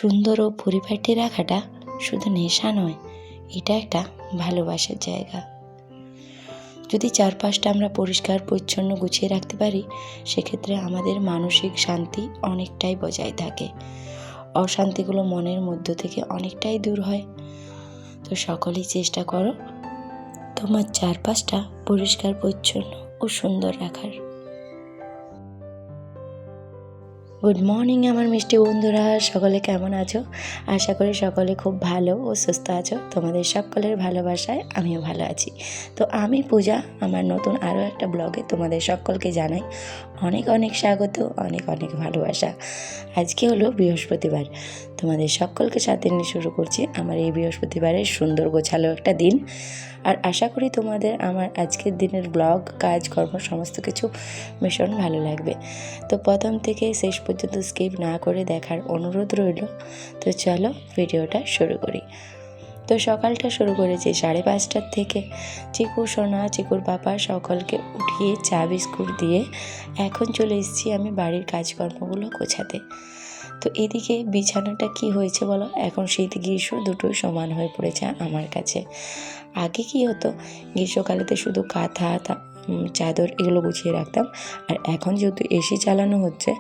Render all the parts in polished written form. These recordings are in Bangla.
সুন্দর ও পরিপাটি রাখাটা শুধু নেশা নয়, এটা একটা ভালোবাসার জায়গা। যদি চারপাশটা আমরা পরিষ্কার পরিচ্ছন্ন গুছিয়ে রাখতে পারি, সেক্ষেত্রে আমাদের মানসিক শান্তি অনেকটাই বজায় থাকে, অশান্তিগুলো মনের মধ্য থেকে অনেকটাই দূর হয়। তো সকলেই চেষ্টা করো তোমার চারপাশটা পরিষ্কার পরিচ্ছন্ন ও সুন্দর রাখার। গুড মর্নিং আমার মিষ্টি বন্ধুরা, সকলে কেমন আছো? আশা করি সকলে খুব ভালো ও সুস্থ আছো। তোমাদের সকলের ভালোবাসায় আমিও ভালো আছি। তো আমি পূজা, আমার নতুন আরও একটা ব্লগে তোমাদের সকলকে জানাই অনেক অনেক স্বাগত, অনেক অনেক ভালোবাসা। আজকে হলো বৃহস্পতিবার, তোমাদের সকলকে সাথে নিয়ে শুরু করছি আমার এই বৃহস্পতিবারের সুন্দর গোছালো একটা দিন। আর আশা করি তোমাদের আমার আজকের দিনের ব্লগ, কাজকর্ম সমস্ত কিছু ভীষণ ভালো লাগবে। তো প্রথম থেকে শেষ পর্যন্ত স্কিপ না করে দেখার অনুরোধ রইল। তো চলো ভিডিওটা শুরু করি। তো সকালটা শুরু করেছি 5:30টার থেকে। চিকু সোনা, চিকুর পাপা সকলকে উঠিয়ে চা বিস্কুট দিয়ে এখন চলে এসেছি আমি বাড়ির কাজকর্মগুলো গোছাতে। তো এদিকে বিছানাটা কি হয়েছে বলো, এখন শীত গ্রীষ্ম দুটোই সমান হয়ে পড়েছে আমার কাছে। আগে কি হতো, গ্রীষ্মকালেতে শুধু কাঁথা চাদর এগুলো গুছিয়ে রাখতাম, আর এখন যেহেতু এসি চালানো হচ্ছে,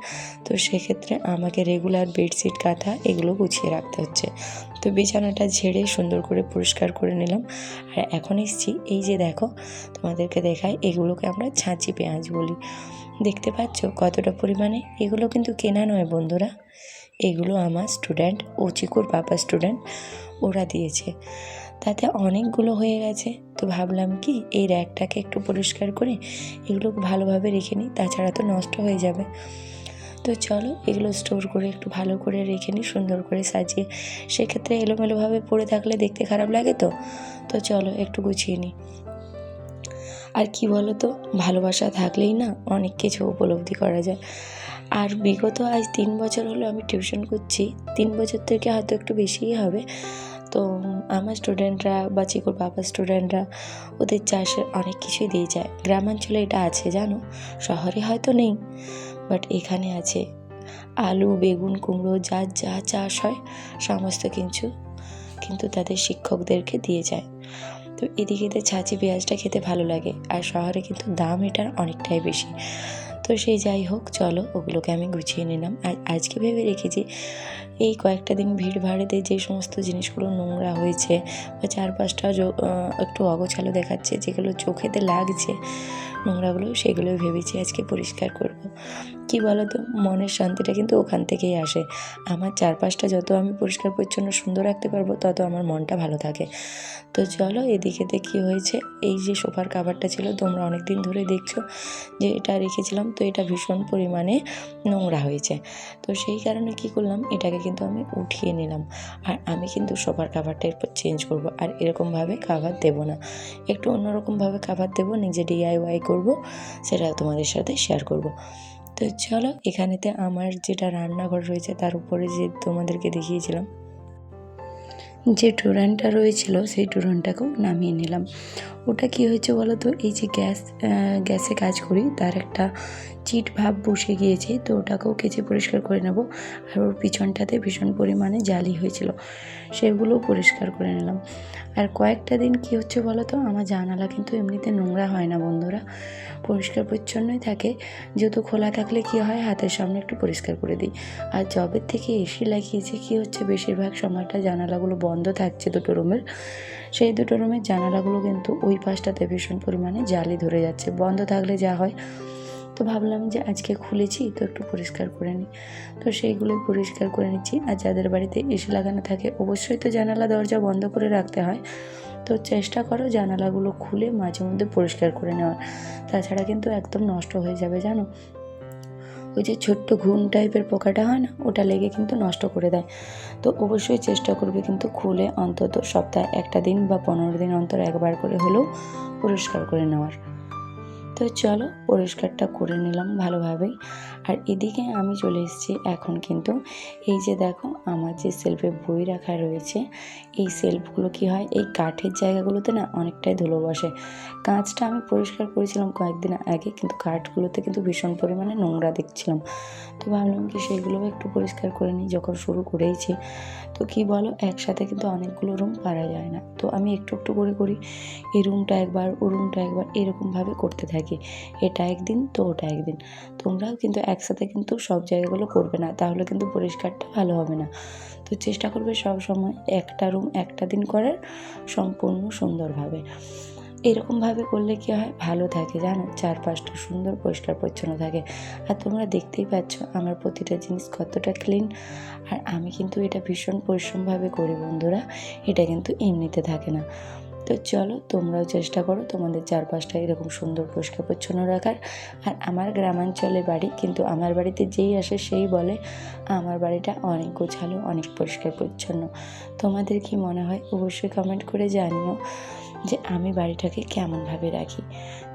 তো সেক্ষেত্রে আমাকে রেগুলার বেডশিট কাঁথা এগুলো গুছিয়ে রাখতে হচ্ছে। তো বিছানাটা ঝেড়ে সুন্দর করে পরিষ্কার করে নিলাম। আর এখন এসেছি, এই যে দেখো তোমাদেরকে দেখাই, এগুলোকে আমরা ছাঁচি পেঁয়াজ বলি। দেখতে পাচ্ছ কতটা পরিমাণে, এগুলো কিন্তু কেনা নয় বন্ধুরা, এগুলো আমার স্টুডেন্ট ও চিকুর পাপা স্টুডেন্ট, ওরা দিয়েছে। তাতে অনেকগুলো হয়ে গেছে। তো ভাবলাম কি এই র্যাকটাকে একটু পরিষ্কার করে এগুলো ভালোভাবে রেখে নিই, তাছাড়া তো নষ্ট হয়ে যাবে। তো চলো এগুলো স্টোর করে একটু ভালো করে রেখে নিই, সুন্দর করে সাজিয়ে। সেক্ষেত্রে এলোমেলোভাবে পড়ে থাকলে দেখতে খারাপ লাগে। তো চলো একটু গুছিয়ে নিই। আর কি বলো তো, ভালোবাসা থাকলেই না অনেক কিছু উপলব্ধি করা যায়। আর বিগত আজ 3 বছর হলো আমি টিউশন করছি, 3 বছর থেকে হয়তো একটু বেশিই হবে। তো আমার স্টুডেন্টরা বা চিকুর বাবার স্টুডেন্টরা ওদের চাষের অনেক কিছুই দিয়ে যায়। গ্রামাঞ্চলে এটা আছে জানো, শহরে হয়তো নেই, বাট এখানে আছে। আলু, বেগুন, কুমড়ো যা যা চাষ হয় সমস্ত কিছু কিন্তু তাদের শিক্ষকদেরকে দিয়ে যায়। তো এদিকে ছাঁচি পেঁয়াজটা খেতে ভালো লাগে, আর শহরে কিন্তু দাম এটার অনেকটাই বেশি। তো সেই যাই হোক, চলো ওগুলোকে আমি গুছিয়ে নিলাম। আর আজকে ভেবে রেখেছি এই কয়েকটা দিন ভিড় ভাড়েতে যে সমস্ত জিনিসগুলো নোংরা হয়েছে বা চারপাশটা একটু অগোছালো দেখাচ্ছে, যেগুলো চোখেতে লাগছে নোংরাগুলো, সেগুলো ভেবেছি আজকে পরিষ্কার করব। কি বলো তো, মনের শান্তিটা কিন্তু ওখান থেকেই আসে। আমার চারপাশটা যত আমি পরিষ্কার পরিচ্ছন্ন সুন্দর রাখতে পারবো, তত আমার মনটা ভালো থাকে। তো চলো এদিকেতে কি হয়েছে, এই যে সোফার কাভারটা ছিল, তোমরা অনেক দিন ধরে দেখছো যে এটা রেখেছিলাম, তো এটা ভীষণ পরিমাণে নোংরা হয়েছে। তো সেই কারণে কি করলাম, এটাকে কিন্তু আমি উঠিয়ে নিলাম। আর আমি কিন্তু সোফার কাভারটা এরপর চেঞ্জ করব, আর এরকমভাবে কাভার দেবো না, একটু অন্যরকমভাবে কাভার দেবো, নিজে DIY করব, সেটা তোমাদের সাথে শেয়ার করব। তো চলো এখানেতে আমার যেটা রান্নাঘর রয়েছে, তার উপরে যে তোমাদেরকে দেখিয়েছিলাম যে ড্রয়ারটা রয়েছিল, সেই ড্রয়ারটাকেও নামিয়ে নিলাম। ওটা কি হয়েছে বলো তো, এই যে গ্যাসে কাজ করি, তার একটা চিট ভাব বসে গিয়েছে, তো ওটাকেও কেচে পরিষ্কার করে নেব। আর ওর পিছনটাতে ভীষণ পরিমাণে জালি হয়েছিল, সেগুলোও পরিষ্কার করে নিলাম। আর কয়েকটা দিন কি হচ্ছে বলো তো, আমার জানালা কিন্তু এমনিতে নোংরা হয় না বন্ধুরা, পরিষ্কার পরিচ্ছন্নই থাকে। যেহেতু খোলা থাকলে কি হয়, হাতের সামনে একটু পরিষ্কার করে দিই। আর জবের থেকে এসি লাগিয়েছে, কি হচ্ছে বেশিরভাগ সময়টা জানালাগুলো বন্ধ থাকছে দুটো রুমের, সেই দুটো রুমের জানালাগুলো কিন্তু ওই পাশটাতে ভীষণ পরিমাণে জালি ধরে যাচ্ছে, বন্ধ থাকলে যা হয়। তো ভাবলাম যে আজকে খুলেছি তো একটু পরিষ্কার করে নিই, তো সেইগুলোই পরিষ্কার করে নিচ্ছি। আর যাদের বাড়িতে এসি লাগানো থাকে, অবশ্যই তো জানালা দরজা বন্ধ করে রাখতে হয়। তো চেষ্টা করো জানালাগুলো খুলে মাঝে মধ্যে পরিষ্কার করে নেওয়ার, তাছাড়া কিন্তু একদম নষ্ট হয়ে যাবে জানো। ওই যে ছোট্ট ঘুণ টাইপের পোকাটা হয় না, ওটা লেগে কিন্তু নষ্ট করে দেয়। তো অবশ্যই চেষ্টা করবে কিন্তু খুলে অন্তত সপ্তাহে একটা দিন বা 15 দিন অন্তর একবার করে হলেও পরিষ্কার করে নেওয়ার। তো তো চলো পরিষ্কারটা করে নিলাম ভালোভাবেই। আর এদিকে আমি চলে এসেছি এখন কিন্তু এই যে দেখো আমার যে সেলফে বই রাখা রয়েছে, এই সেলফগুলো কি হয়, এই কাঠের জায়গাগুলোতে না অনেকটাই ধুলো বসে। কাঁচটা আমি পরিষ্কার করেছিলাম কয়েকদিন আগে, কিন্তু কাঠগুলোতে কিন্তু ভীষণ পরিমাণে নোংরা দেখছিলাম। তো ভাবলাম কি সেইগুলোও একটু পরিষ্কার করে নিই, যখন শুরু করেইছি। তো কি বলো, একসাথে কিন্তু অনেকগুলো রুম পারা যায় না, তো আমি একটু একটু করে করি। এই রুমটা একবার, ও রুমটা একবার, এরকমভাবে করতে থাকি। এটা একদিন তো ওটা একদিন। তোমরাও কিন্তু একসাথে কিন্তু সব জায়গাগুলো করবে না, তাহলে কিন্তু পরিষ্কারটা ভালো হবে না। তো চেষ্টা করবে সব সময় একটা রুম একটা দিন করার, সম্পূর্ণ সুন্দরভাবে। এরকমভাবে করলে কী হয়, ভালো থাকে জানো, চারপাশটা সুন্দর পরিষ্কার পরিচ্ছন্ন থাকে। আর তোমরা দেখতেই পাচ্ছ আমার প্রতিটা জিনিস কতটা ক্লিন। আর আমি কিন্তু এটা ভীষণ পরিশ্রমভাবে করি বন্ধুরা, এটা কিন্তু এমনিতে থাকে না। তো চলো তোমরাও চেষ্টা করো তোমাদের চারপাশটা এরকম সুন্দর পরিষ্কার পরিচ্ছন্ন রাখার। আর আমার গ্রামাঞ্চলে বাড়ি, কিন্তু আমার বাড়িতে যেই আসে সেই বলে আমার বাড়িটা অনেক গোছালো, অনেক পরিষ্কার পরিচ্ছন্ন। তোমাদের কি মনে হয় অবশ্যই কমেন্ট করে জানিও যে আমি বাড়িটাকে কেমনভাবে রাখি।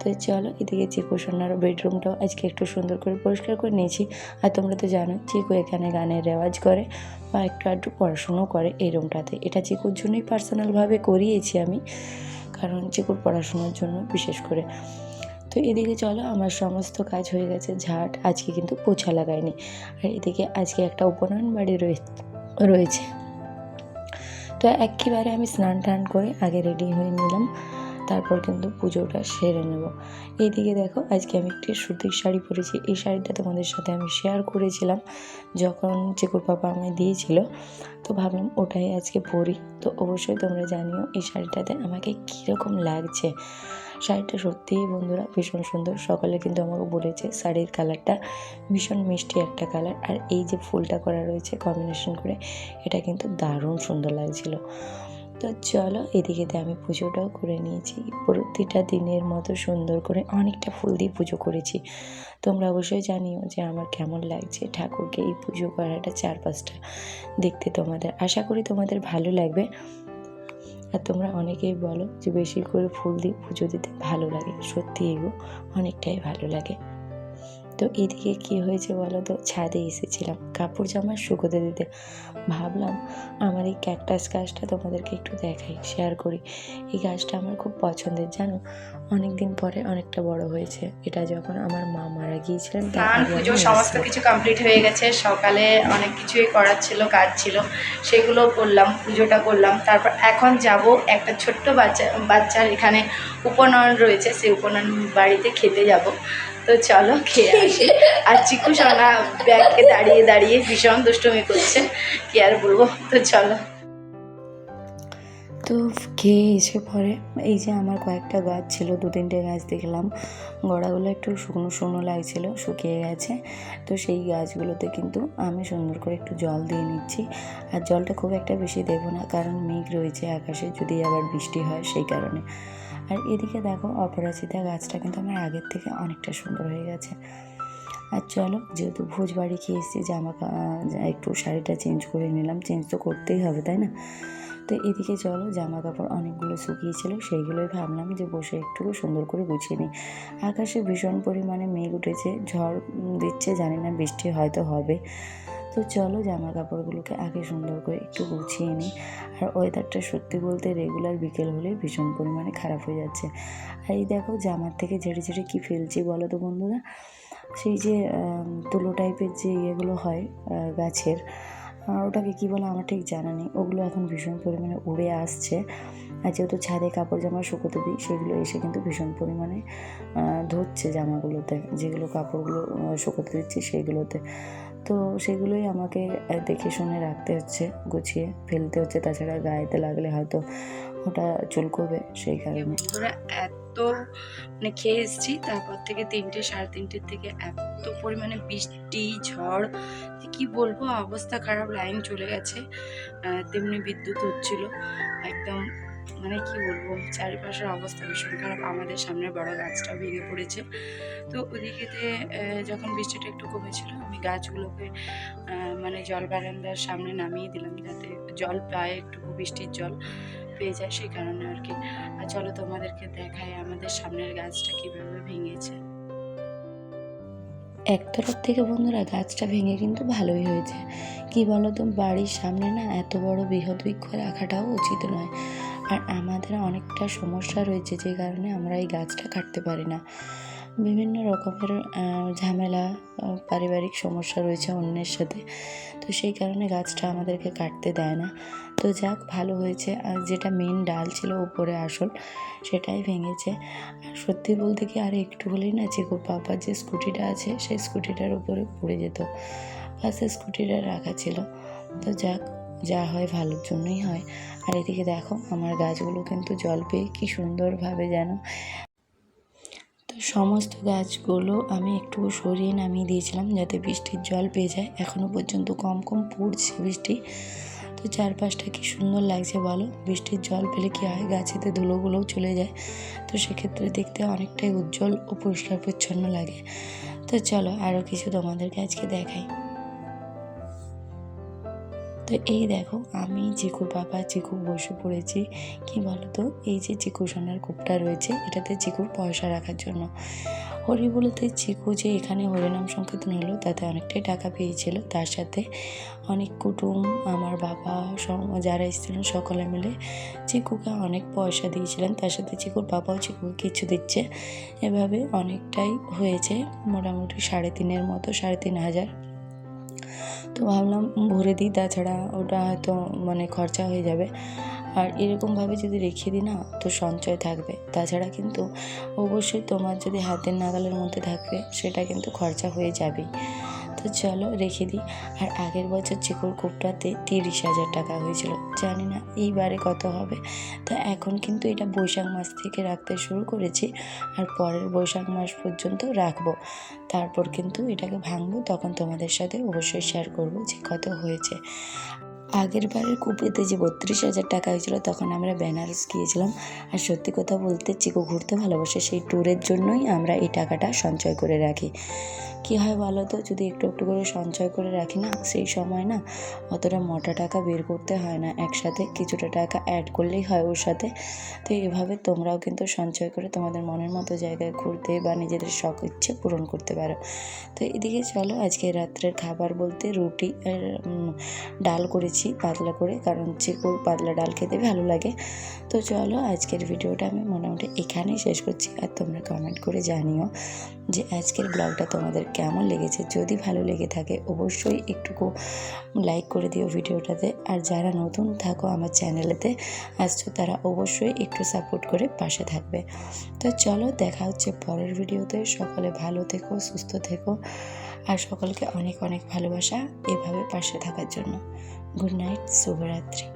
তো চলো এদিকে চিকু সোনার বেডরুমটাও আজকে একটু সুন্দর করে পরিষ্কার করে নিয়েছি। আর তোমরা তো জানো চিকু এখানে গানের রেওয়াজ করে বা একটু আধটু পড়াশুনো করে এই রুমটাতে। এটা চিকুর জন্যই পার্সোনালভাবে করিয়েছি আমি, কারণ চিকুর পড়াশোনার জন্য বিশেষ করে। তো এদিকে চলো আমার সমস্ত কাজ হয়ে গেছে, ঝাঁট আজকে কিন্তু পোছা লাগাইনি। আর এদিকে আজকে একটা উপনয়ন বাড়ি রয়েছে। তো একেবারে আমি স্নান টান করে আগে রেডি হয়ে নিলাম, তারপর কিন্তু পুজোটা সেরে নেব। এইদিকে দেখো আজকে আমি একটি সুতির শাড়ি পরেছি। এই শাড়িটা তোমাদের সাথে আমি শেয়ার করেছিলাম যখন চিকুর পাপা আমায় দিয়েছিল, তো ভাবলাম ওটাই আজকে পরি। তো অবশ্যই তোমরা জানিও এই শাড়িটাতে আমাকে কীরকম লাগছে। শাড়িটা সত্যিই বন্ধুরা ভীষণ সুন্দর। সকলে কিন্তু আমাকে বলেছে শাড়ির কালারটা ভীষণ মিষ্টি একটা কালার, আর এই যে ফুলটা করা রয়েছে কম্বিনেশন করে, এটা কিন্তু দারুণ সুন্দর লাগছিল। তো চলো এদিকেতে আমি পুজোটাও করে নিয়েছি প্রতিটা দিনের মতো সুন্দর করে, অনেকটা ফুল দিয়ে পুজো করেছি। তোমরা অবশ্যই জানিও যে আমার কেমন লাগছে ঠাকুরকে এই পুজো করাটা, চারপাশটা দেখতে। তোমাদের আশা করি তোমাদের ভালো লাগবে। আর তোমরা অনেকেই বলো যে বেশি করে ফুল দিয়ে পুজো দিতে ভালো লাগে, সত্যি এগো অনেকটাই ভালো লাগে। তো এদিকে কি হয়েছে বলো তো, ছাদে এসেছিলাম কাপড় জামা শুকোতে দিতে। ভাবলাম আমার এই ক্যাকটাস গাছটা তোমাদেরকে একটু দেখাই, শেয়ার করি। এই গাছটা আমার খুব পছন্দের জানো, অনেক দিন পরে অনেকটা বড় হয়েছে। এটা যখন আমার মা মারা গিয়েছিলেন তার আগে পুজো সমস্ত কিছু কমপ্লিট হয়ে গেছে। সকালে অনেক কিছুই করার ছিল, কাজ ছিল, সেগুলো করলাম, পুজোটা করলাম। তারপর এখন যাব একটা ছোট্ট বাচ্চার এখানে উপনয়ন রয়েছে, সেই উপনয়ন বাড়িতে খেতে যাব। তো চলো খেয়ে আসি। আর চিকু সোনা ব্যাগকে দাঁড়িয়ে দাঁড়িয়ে ভীষণ দুষ্টুমি করছে, কি আর বলবো। তো চলো। তো খেয়ে এসে পরে এই যে আমার কয়েকটা গাছ ছিল, 2-3টে গাছ দেখলাম গোড়াগুলো একটু শুকনো শুকনো লাগছিল, শুকিয়ে গেছে। তো সেই গাছগুলোতে কিন্তু আমি সুন্দর করে একটু জল দিয়ে নিচ্ছি। আর জলটা খুব একটা বেশি দেবো না, কারণ মেঘ রয়েছে আকাশে, যদি আবার বৃষ্টি হয় সেই কারণে। আর এদিকে দেখো অপরাজিতা গাছটা কিন্তু আমার আগের থেকে অনেকটা সুন্দর হয়ে গেছে। আর চলো যেহেতু ভোজ বাড়ি খেয়ে এসেছি, একটু শাড়িটা চেঞ্জ করে নিলাম, চেঞ্জ তো করতেই হবে তাই না। তো এদিকে চলো জামা কাপড় অনেকগুলো শুকিয়েছিল, সেইগুলোই ভাবলাম যে বসে একটু সুন্দর করে গুছিয়ে নিই। আকাশে ভীষণ পরিমাণে মেঘ উঠেছে, ঝড় দিচ্ছে, জানি না বৃষ্টি হয়তো হবে। তো চলো জামা কাপড়গুলোকে আগে সুন্দর করে একটু গুছিয়ে নিই। আর ওয়েদারটা সত্যি বলতে রেগুলার বিকেল হলে ভীষণ পরিমাণে খারাপ হয়ে যাচ্ছে। আর এই দেখো জামার থেকে ঝেড়ে ঝেড়ে কী ফেলছি বলো তো বন্ধুরা, সেই যে তুলো টাইপের যে ইয়েগুলো হয় গাছের, ওটাকে কী বলে আমার ঠিক জানা নেই, ওগুলো এখন ভীষণ পরিমাণে উড়ে আসছে। আর যেহেতু ছাদে কাপড় জামা শুকোতে দিই, সেগুলো এসে কিন্তু ভীষণ পরিমাণে ধরছে জামাগুলোতে, যেগুলো কাপড়গুলো শুকোতে দিচ্ছি সেগুলোতে। তো সেগুলোই আমাকে দেখে শুনে রাখতে হচ্ছে, গুছিয়ে ফেলতে হচ্ছে, তাছাড়া গায়েতে লাগলে হয়তো ওটা চুলকোবে, সেই কারণে। বন্ধুরা এত মানে খেয়ে এসেছি, তারপর থেকে 3টে 3:30 থেকে এত পরিমাণে বৃষ্টি ঝড়, যে কি বলবো, অবস্থা খারাপ। লাইন চলে গেছে, তেমনি বিদ্যুৎ হচ্ছিল একদম, মানে কি বলবো, চারিপাশের অবস্থা ভীষণ খারাপ। আমাদের সামনে বড় গাছটা ভেঙে পড়েছে। তো ওদিকেতে যখন বৃষ্টিটা একটু কমেছিল, আমি গাছগুলোকে মানে জল বারান্দার সামনে নামিয়ে দিলাম, যাতে জল পায় একটু, বৃষ্টির জল। পেয়ে যায়, সেই কারণে আর কি। আর চলো তোমাদেরকে দেখায় আমাদের সামনের গাছটা কীভাবে ভেঙেছে। এক তরফ থেকে বন্ধুরা গাছটা ভেঙে কিন্তু ভালোই হয়েছে। কি বলো তো, বাড়ির সামনে না এত বড় বৃহৎ বৃক্ষ রাখাটাও উচিত নয়। আর আমাদের অনেকটা সমস্যা রয়েছে, যে কারণে আমরা এই গাছটা কাটতে পারি না। বিভিন্ন রকমের ঝামেলা, পারিবারিক সমস্যা রয়েছে অন্যের সাথে, তো সেই কারণে গাছটা আমাদেরকে কাটতে দেয় না। তো যাক, ভালো হয়েছে। আর যেটা মেন ডাল ছিল উপরে আসল, সেটাই ভেঙেছে। আর সত্যি বলতে কি, আর একটু হলেই না চিকুর পাপার যে স্কুটিটা আছে সেই স্কুটিটার উপরে পড়ে যেত। পাশে স্কুটিটা রাখা ছিল। তো যাক, যা হয় ভালোর জন্যই হয়। আর এদিকে দেখো, আমার গাছগুলো কিন্তু জল পেয়ে কি সুন্দরভাবে যেন, তো সমস্ত গাছগুলো আমি একটু সরিয়ে নামিয়ে দিয়েছিলাম যাতে বৃষ্টির জল পেয়ে যায়। এখনও পর্যন্ত কম কম পড়ছে বৃষ্টি। তো চারপাশটা কি সুন্দর লাগছে বলো। বৃষ্টির জল পেলে কি হয়, গাছেতে ধুলোগুলোও চলে যায়, তো সেক্ষেত্রে দেখতে অনেকটাই উজ্জ্বল ও পরিষ্কার পরিচ্ছন্ন লাগে। তো চলো আরও কিছু তোমাদেরকে আজকে দেখাই। তো এই দেখো, আমি চিকুর বাবা চিকু বসে পড়েছি। কি বলো তো, এই যে চিকু সোনার কূপটা রয়েছে, এটাতে চিকুর পয়সা রাখার জন্য। হরি বলতে চিকু যে এখানে হরিনাম সংকীর্তন হলো, তাতে অনেকটাই টাকা পেয়েছিল। তার সাথে অনেক কুটুম, আমার বাবা, যারা এসেছিলেন সকলে মিলে চিকুকে অনেক পয়সা দিয়েছিলেন। তার সাথে চিকুর বাবাও চিকুকে কিছু দিচ্ছে। এভাবে অনেকটাই হয়েছে, মোটামুটি 3.5 মতো, 3,500। তো ভাবলাম ভরে দিই, তাছাড়া ওটা হয়তো খরচা হয়ে যাবে। আর এরকমভাবে যদি রেখে দিই না, তো সঞ্চয় থাকবে। তাছাড়া কিন্তু অবশ্যই তোমার যদি হাতের নাগালের মধ্যে থাকবে, সেটা কিন্তু খরচা হয়ে যাবেই। তো চলো রেখে দিই। আর আগের বছর চিকুর কূপটাতে 30,000 টাকা হয়েছিল, জানি না এইবারে কত হবে। তো এখন কিন্তু এটা বৈশাখ মাস থেকে রাখতে শুরু করেছি, আর পরের বৈশাখ মাস পর্যন্ত রাখবো। তারপর কিন্তু এটাকে ভাঙবো, তখন তোমাদের সাথে অবশ্যই শেয়ার করবো যে কত হয়েছে। আগের বারের কূপেতে যে 32,000 টাকা হয়েছিল, তখন আমরা বেনারস গিয়েছিলাম। আর সত্যি কথা বলতে, চিকু ঘুরতে ভালোবাসে, সেই ট্যুরের জন্যই আমরা এই টাকাটা সঞ্চয় করে রাখি। কী হয় বলো তো, যদি একটু একটু করে সঞ্চয় করে রাখি না, সেই সময় না অতটা মোটা টাকা বের করতে হয় না, একসাথে কিছুটা টাকা অ্যাড করলেই হয় ওর সাথে। তো এভাবে তোমরাও কিন্তু সঞ্চয় করে তোমাদের মনের মতো জায়গায় ঘুরতে বা নিজেদের শখ ইচ্ছে পূরণ করতে পারো। তো এদিকে চলো, আজকে রাত্রের খাবার বলতে রুটি আর ডাল করেছি পাতলা করে, কারণ চিকুর পাতলা ডাল খেতে ভালো লাগে। তো চলো, আজকের ভিডিওটা আমি মোটামুটি এখানেই শেষ করছি। আর তোমরা কমেন্ট করে জানিও যে আজকের ব্লগটা তোমাদের কেমন লেগেছে। যদি ভালো লেগে থাকে অবশ্যই একটুকু লাইক করে দিও ভিডিওটাতে। আর যারা নতুন থাকো আমার চ্যানেলেতে আসছো, তারা অবশ্যই একটু সাপোর্ট করে পাশে থাকবে। তো চলো, দেখা হচ্ছে পরের ভিডিওতে। সকলে ভালো থেকো, সুস্থ থেকো, আর সকলকে অনেক অনেক ভালোবাসা এভাবে পাশে থাকার জন্য। গুড নাইট, শুভরাত্রি।